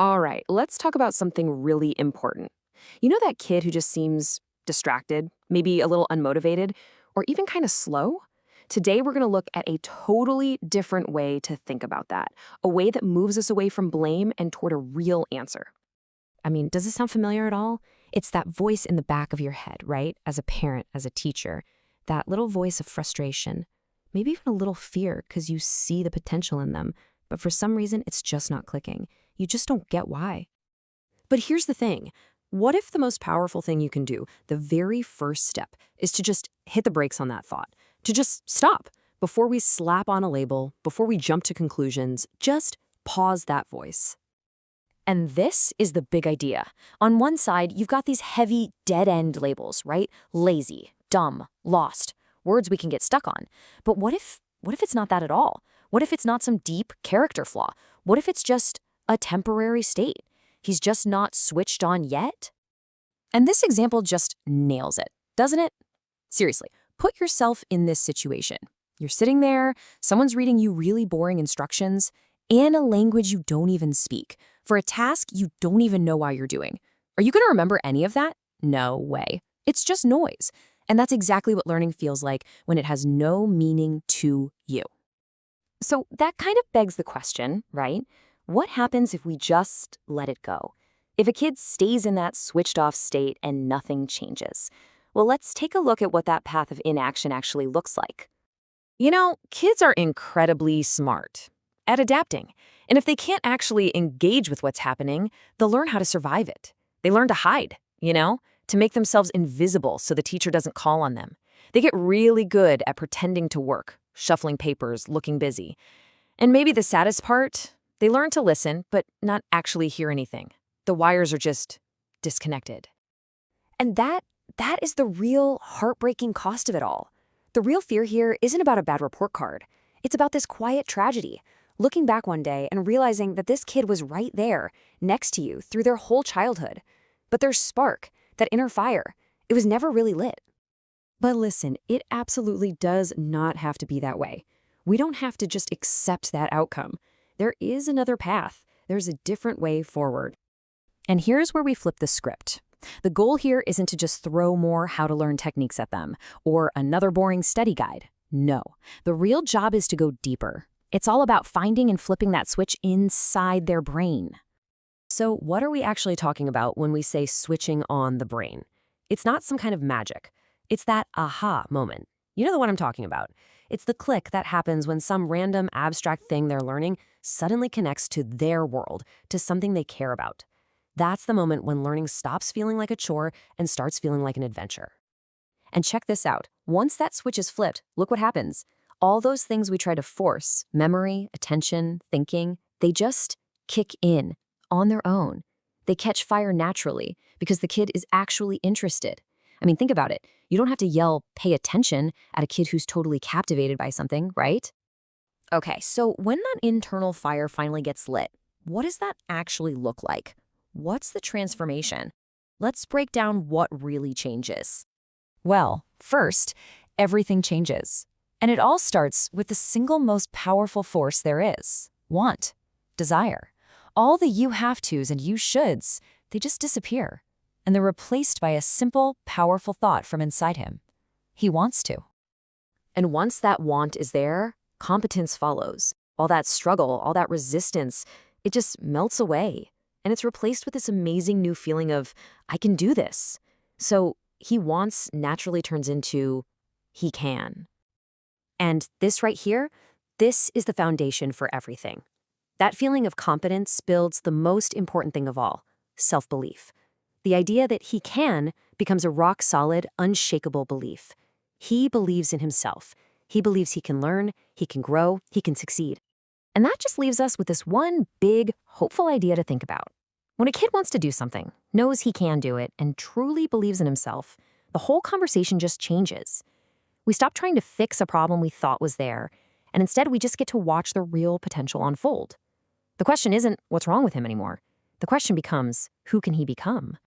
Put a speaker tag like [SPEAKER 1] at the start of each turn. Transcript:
[SPEAKER 1] All right, let's talk about something really important. You know that kid who just seems distracted, maybe a little unmotivated, or even kind of slow? Today, we're going to look at a totally different way to think about that, a way that moves us away from blame and toward a real answer.
[SPEAKER 2] I mean, does this sound familiar at all? It's that voice in the back of your head, right? As a parent, as a teacher, that little voice of frustration, maybe even a little fear because you see the potential in them, but for some reason, it's just not clicking. You just don't get why.
[SPEAKER 1] But here's the thing. What if the most powerful thing you can do, the very first step, is to just hit the brakes on that thought? To just stop. Before we slap on a label, before we jump to conclusions, just pause that voice.
[SPEAKER 2] And this is the big idea. On one side, you've got these heavy, dead-end labels, right? Lazy, dumb, lost, words we can get stuck on. But what if it's not that at all? What if it's not some deep character flaw? What if it's just a temporary state? He's just not switched on yet? And this example just nails it, doesn't it? Seriously, put yourself in this situation. You're sitting there, someone's reading you really boring instructions in a language you don't even speak, for a task you don't even know why you're doing. Are you going to remember any of that? No way. It's just noise. And that's exactly what learning feels like when it has no meaning to you. So that kind of begs the question, right? What happens if we just let it go? If a kid stays in that switched off state and nothing changes? Well, let's take a look at what that path of inaction actually looks like. You know, kids are incredibly smart at adapting. And if they can't actually engage with what's happening, they'll learn how to survive it. They learn to hide, to make themselves invisible so the teacher doesn't call on them. They get really good at pretending to work, shuffling papers, looking busy. And maybe the saddest part, they learn to listen, but not actually hear anything. The wires are just disconnected. And that is the real heartbreaking cost of it all. The real fear here isn't about a bad report card. It's about this quiet tragedy. Looking back one day and realizing that this kid was right there, next to you, through their whole childhood. But their spark, that inner fire, it was never really lit. But listen, it absolutely does not have to be that way. We don't have to just accept that outcome. There is another path. There's a different way forward. And here's where we flip the script. The goal here isn't to just throw more how-to-learn techniques at them, or another boring study guide. No, the real job is to go deeper. It's all about finding and flipping that switch inside their brain. So what are we actually talking about when we say switching on the brain? It's not some kind of magic. It's that aha moment. You know the one I'm talking about. It's the click that happens when some random abstract thing they're learning suddenly connects to their world, to something they care about. That's the moment when learning stops feeling like a chore and starts feeling like an adventure. And check this out. Once that switch is flipped, look what happens. All those things we try to force, memory, attention, thinking, they just kick in on their own. They catch fire naturally because the kid is actually interested. I mean, think about it. You don't have to yell, "Pay attention," at a kid who's totally captivated by something, right? Okay, so when that internal fire finally gets lit, what does that actually look like? What's the transformation? Let's break down what really changes. Well, first, everything changes. And it all starts with the single most powerful force there is: want, desire. All the you have tos and you shoulds, they just disappear. And they're replaced by a simple, powerful thought from inside him. He wants to. And once that want is there, competence follows. All that struggle, all that resistance, it just melts away. And it's replaced with this amazing new feeling of, I can do this. So he wants naturally turns into, he can. And this right here, this is the foundation for everything. That feeling of competence builds the most important thing of all, self-belief. The idea that he can becomes a rock-solid, unshakable belief. He believes in himself. He believes he can learn, he can grow, he can succeed. And that just leaves us with this one big, hopeful idea to think about. When a kid wants to do something, knows he can do it, and truly believes in himself, the whole conversation just changes. We stop trying to fix a problem we thought was there, and instead we just get to watch the real potential unfold. The question isn't what's wrong with him anymore. The question becomes, who can he become?